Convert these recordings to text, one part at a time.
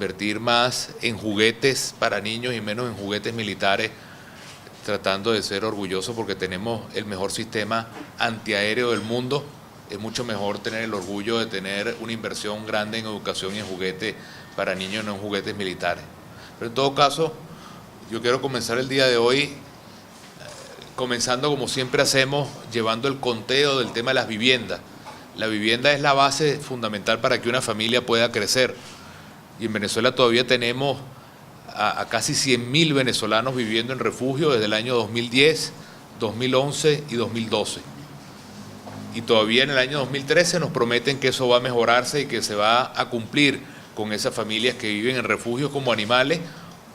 invertir más en juguetes para niños y menos en juguetes militares, tratando de ser orgulloso porque tenemos el mejor sistema antiaéreo del mundo. Es mucho mejor tener el orgullo de tener una inversión grande en educación y en juguetes para niños, no en juguetes militares. Pero en todo caso, yo quiero comenzar el día de hoy comenzando como siempre hacemos, llevando el conteo del tema de las viviendas. La vivienda es la base fundamental para que una familia pueda crecer. Y en Venezuela todavía tenemos a casi 100.000 venezolanos viviendo en refugio desde el año 2010, 2011 y 2012. Y todavía en el año 2013 nos prometen que eso va a mejorarse y que se va a cumplir con esas familias que viven en refugios como animales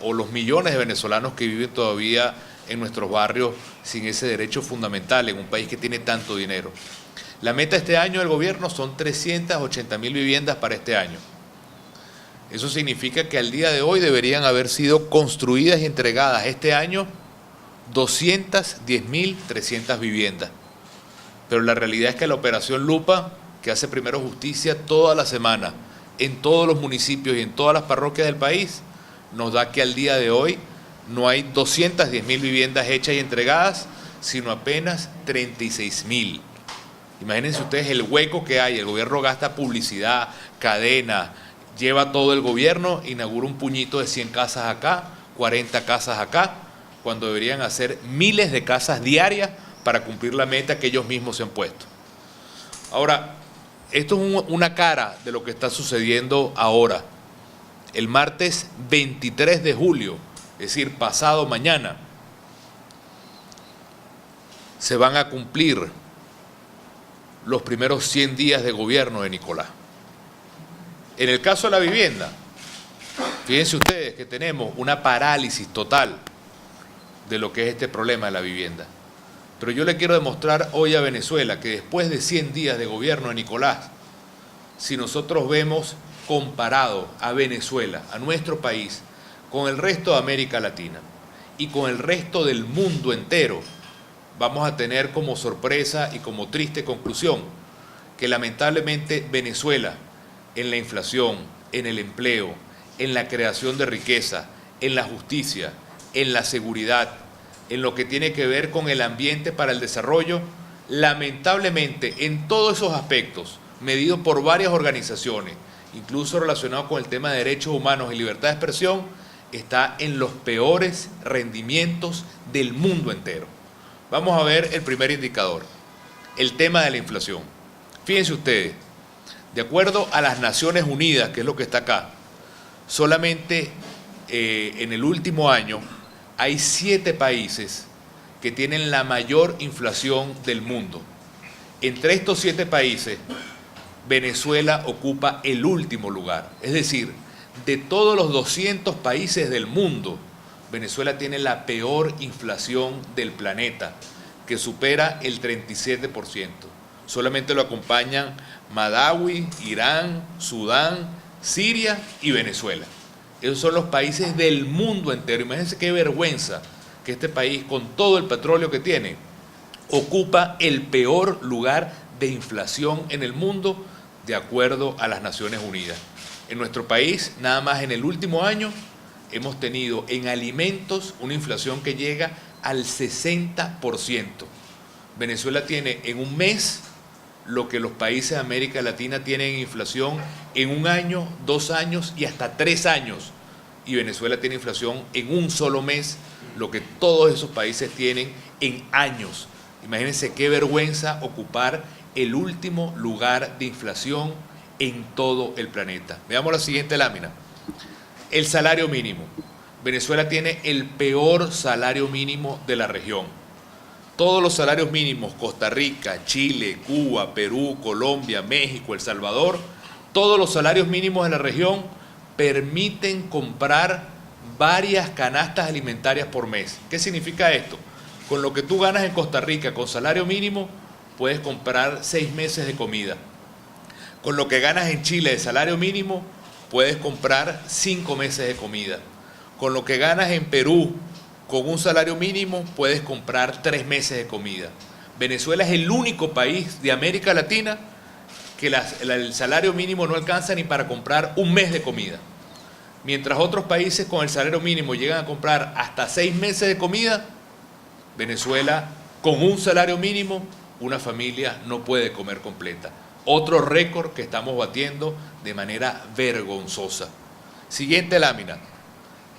o los millones de venezolanos que viven todavía en nuestros barrios sin ese derecho fundamental en un país que tiene tanto dinero. La meta este año del gobierno son 380.000 viviendas para este año. Eso significa que al día de hoy deberían haber sido construidas y entregadas este año 210.300 viviendas. Pero la realidad es que la Operación Lupa, que hace primero justicia toda la semana en todos los municipios y en todas las parroquias del país, nos da que al día de hoy no hay 210.000 viviendas hechas y entregadas, sino apenas 36.000. Imagínense ustedes el hueco que hay. El gobierno gasta publicidad, cadena, lleva todo el gobierno, inaugura un puñito de 100 casas acá, 40 casas acá, cuando deberían hacer miles de casas diarias para cumplir la meta que ellos mismos se han puesto. Ahora, esto es una cara de lo que está sucediendo ahora. El martes 23 de julio, es decir, pasado mañana, se van a cumplir los primeros 100 días de gobierno de Nicolás. En el caso de la vivienda, fíjense ustedes que tenemos una parálisis total de lo que es este problema de la vivienda. Pero yo le quiero demostrar hoy a Venezuela que después de 100 días de gobierno de Nicolás, si nosotros vemos comparado a Venezuela, a nuestro país, con el resto de América Latina y con el resto del mundo entero, vamos a tener como sorpresa y como triste conclusión que lamentablemente Venezuela, en la inflación, en el empleo, en la creación de riqueza, en la justicia, en la seguridad, en lo que tiene que ver con el ambiente para el desarrollo, lamentablemente en todos esos aspectos, medidos por varias organizaciones, incluso relacionados con el tema de derechos humanos y libertad de expresión, está en los peores rendimientos del mundo entero. Vamos a ver el primer indicador, el tema de la inflación. Fíjense ustedes, de acuerdo a las Naciones Unidas, que es lo que está acá, solamente en el último año hay 7 países que tienen la mayor inflación del mundo. Entre estos 7 países, Venezuela ocupa el último lugar. Es decir, de todos los 200 países del mundo, Venezuela tiene la peor inflación del planeta, que supera el 37%. Solamente lo acompañan Malawi, Irán, Sudán, Siria y Venezuela. Esos son los países del mundo entero. Imagínense qué vergüenza que este país, con todo el petróleo que tiene, ocupa el peor lugar de inflación en el mundo, de acuerdo a las Naciones Unidas. En nuestro país, nada más en el último año, hemos tenido en alimentos una inflación que llega al 60%. Venezuela tiene en un mes lo que los países de América Latina tienen en inflación en un año, 2 años y hasta 3 años. Y Venezuela tiene inflación en un solo mes, lo que todos esos países tienen en años. Imagínense qué vergüenza ocupar el último lugar de inflación en todo el planeta. Veamos la siguiente lámina. El salario mínimo. Venezuela tiene el peor salario mínimo de la región. Todos los salarios mínimos, Costa Rica, Chile, Cuba, Perú, Colombia, México, El Salvador, todos los salarios mínimos de la región permiten comprar varias canastas alimentarias por mes. ¿Qué significa esto? Con lo que tú ganas en Costa Rica con salario mínimo, puedes comprar 6 meses de comida. Con lo que ganas en Chile de salario mínimo, puedes comprar 5 meses de comida. Con lo que ganas en Perú, con un salario mínimo, puedes comprar 3 meses de comida. Venezuela es el único país de América Latina que el salario mínimo no alcanza ni para comprar un mes de comida. Mientras otros países con el salario mínimo llegan a comprar hasta 6 meses de comida, Venezuela, con un salario mínimo, una familia no puede comer completa. Otro récord que estamos batiendo de manera vergonzosa. Siguiente lámina.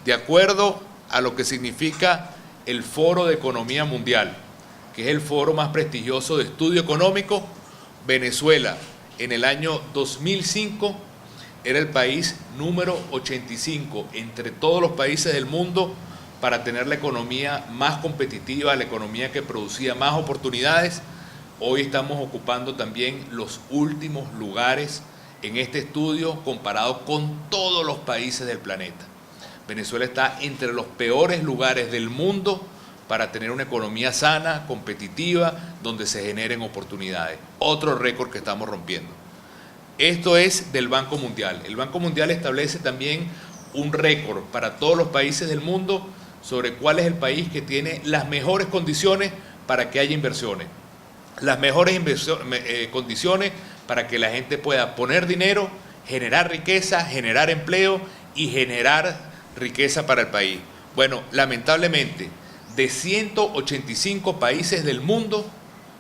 De acuerdo a lo que significa el Foro de Economía Mundial, que es el foro más prestigioso de estudio económico, Venezuela en el año 2005 era el país número 85 entre todos los países del mundo para tener la economía más competitiva, la economía que producía más oportunidades. Hoy estamos ocupando también los últimos lugares en este estudio comparado con todos los países del planeta. Venezuela está entre los peores lugares del mundo para tener una economía sana, competitiva, donde se generen oportunidades. Otro récord que estamos rompiendo. Esto es del Banco Mundial. El Banco Mundial establece también un récord para todos los países del mundo sobre cuál es el país que tiene las mejores condiciones para que haya inversiones. Las mejores condiciones para que la gente pueda poner dinero, generar riqueza, generar empleo y generar riqueza para el país. Bueno, lamentablemente, de 185 países del mundo,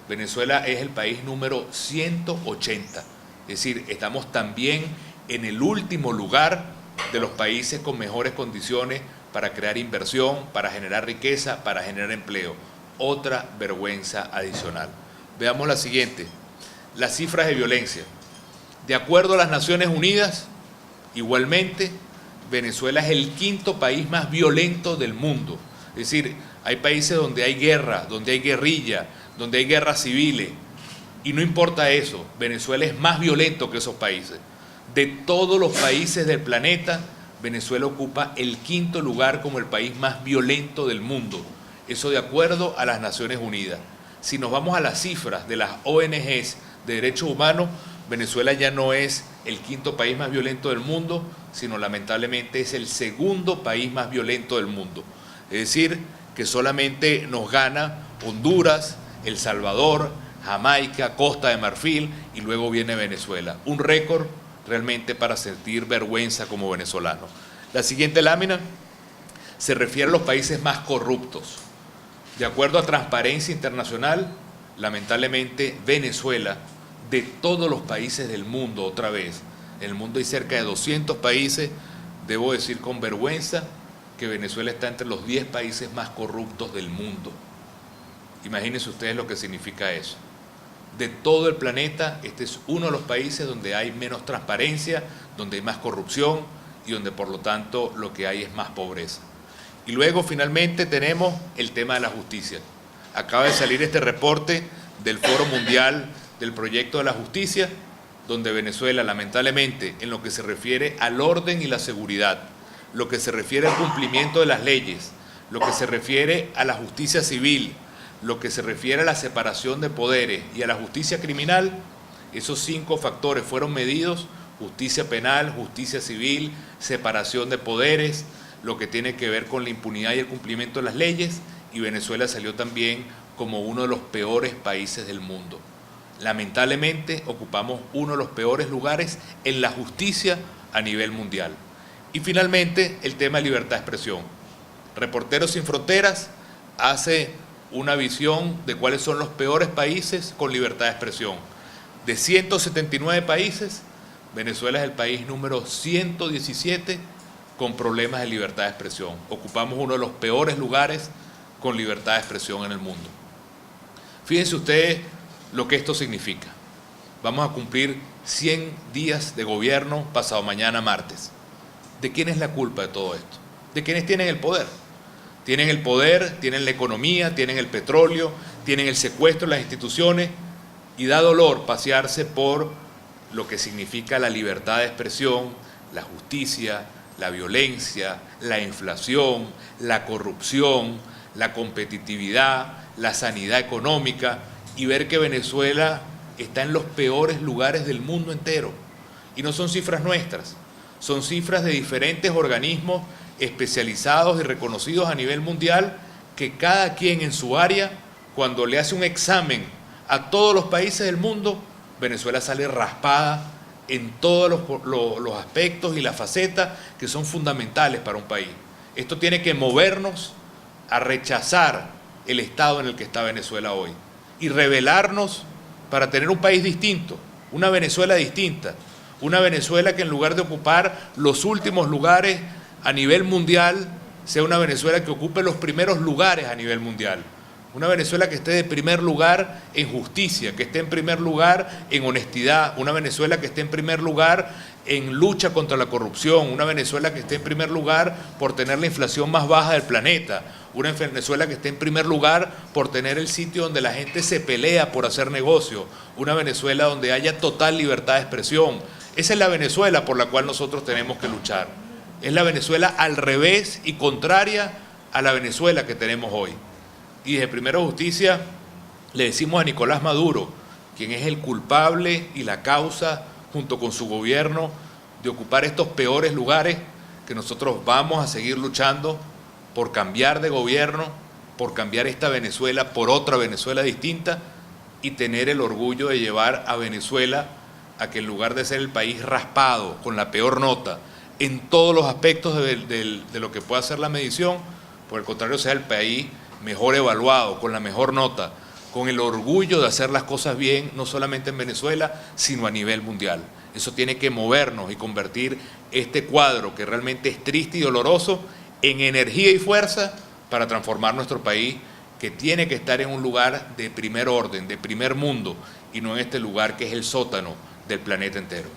Venezuela es el país número 180. Es decir, estamos también en el último lugar de los países con mejores condiciones para crear inversión, para generar riqueza, para generar empleo. Otra vergüenza adicional. Veamos la siguiente. Las cifras de violencia. De acuerdo a las Naciones Unidas, igualmente, Venezuela es el quinto país más violento del mundo. Es decir, hay países donde hay guerra, donde hay guerrilla, donde hay guerras civiles. Y no importa eso, Venezuela es más violento que esos países. De todos los países del planeta, Venezuela ocupa el quinto lugar como el país más violento del mundo. Eso de acuerdo a las Naciones Unidas. Si nos vamos a las cifras de las ONGs de derechos humanos, Venezuela ya no es el quinto país más violento del mundo, sino lamentablemente es el segundo país más violento del mundo. Es decir, que solamente nos gana Honduras, El Salvador, Jamaica, Costa de Marfil y luego viene Venezuela. Un récord realmente para sentir vergüenza como venezolano. La siguiente lámina se refiere a los países más corruptos. De acuerdo a Transparencia Internacional, lamentablemente Venezuela, de todos los países del mundo, otra vez, en el mundo hay cerca de 200 países, debo decir con vergüenza que Venezuela está entre los 10 países más corruptos del mundo. Imagínense ustedes lo que significa eso. De todo el planeta, este es uno de los países donde hay menos transparencia, donde hay más corrupción y donde por lo tanto lo que hay es más pobreza. Y luego finalmente tenemos el tema de la justicia. Acaba de salir este reporte del Foro Mundial del Proyecto de la Justicia, donde Venezuela lamentablemente en lo que se refiere al orden y la seguridad, lo que se refiere al cumplimiento de las leyes, lo que se refiere a la justicia civil, lo que se refiere a la separación de poderes y a la justicia criminal, esos 5 factores fueron medidos: justicia penal, justicia civil, separación de poderes, lo que tiene que ver con la impunidad y el cumplimiento de las leyes, y Venezuela salió también como uno de los peores países del mundo. Lamentablemente ocupamos uno de los peores lugares en la justicia a nivel mundial. Y finalmente el tema de libertad de expresión. Reporteros Sin Fronteras hace una visión de cuáles son los peores países con libertad de expresión. De 179 países, Venezuela es el país número 117 con problemas de libertad de expresión. Ocupamos uno de los peores lugares con libertad de expresión en el mundo. Fíjense ustedes lo que esto significa. Vamos a cumplir 100 días de gobierno pasado mañana martes. ¿De quién es la culpa de todo esto? ¿De quiénes tienen el poder? Tienen el poder, tienen la economía, tienen el petróleo, tienen el secuestro de las instituciones, y da dolor pasearse por lo que significa la libertad de expresión, la justicia, la violencia, la inflación, la corrupción, la competitividad, la sanidad económica, y ver que Venezuela está en los peores lugares del mundo entero. Y no son cifras nuestras, son cifras de diferentes organismos especializados y reconocidos a nivel mundial, que cada quien en su área, cuando le hace un examen a todos los países del mundo, Venezuela sale raspada en todos los aspectos y las facetas que son fundamentales para un país. Esto tiene que movernos a rechazar el estado en el que está Venezuela hoy y rebelarnos para tener un país distinto, una Venezuela distinta, una Venezuela que en lugar de ocupar los últimos lugares a nivel mundial, sea una Venezuela que ocupe los primeros lugares a nivel mundial. Una Venezuela que esté de primer lugar en justicia, que esté en primer lugar en honestidad, una Venezuela que esté en primer lugar en lucha contra la corrupción, una Venezuela que esté en primer lugar por tener la inflación más baja del planeta, una Venezuela que esté en primer lugar por tener el sitio donde la gente se pelea por hacer negocio, una Venezuela donde haya total libertad de expresión. Esa es la Venezuela por la cual nosotros tenemos que luchar. Es la Venezuela al revés y contraria a la Venezuela que tenemos hoy. Y desde Primero Justicia le decimos a Nicolás Maduro, quien es el culpable y la causa, junto con su gobierno, de ocupar estos peores lugares, que nosotros vamos a seguir luchando por cambiar de gobierno, por cambiar esta Venezuela por otra Venezuela distinta y tener el orgullo de llevar a Venezuela a que en lugar de ser el país raspado, con la peor nota, en todos los aspectos de lo que pueda ser la medición, por el contrario sea el país mejor evaluado, con la mejor nota, con el orgullo de hacer las cosas bien, no solamente en Venezuela, sino a nivel mundial. Eso tiene que movernos y convertir este cuadro, que realmente es triste y doloroso, en energía y fuerza para transformar nuestro país, que tiene que estar en un lugar de primer orden, de primer mundo, y no en este lugar que es el sótano del planeta entero.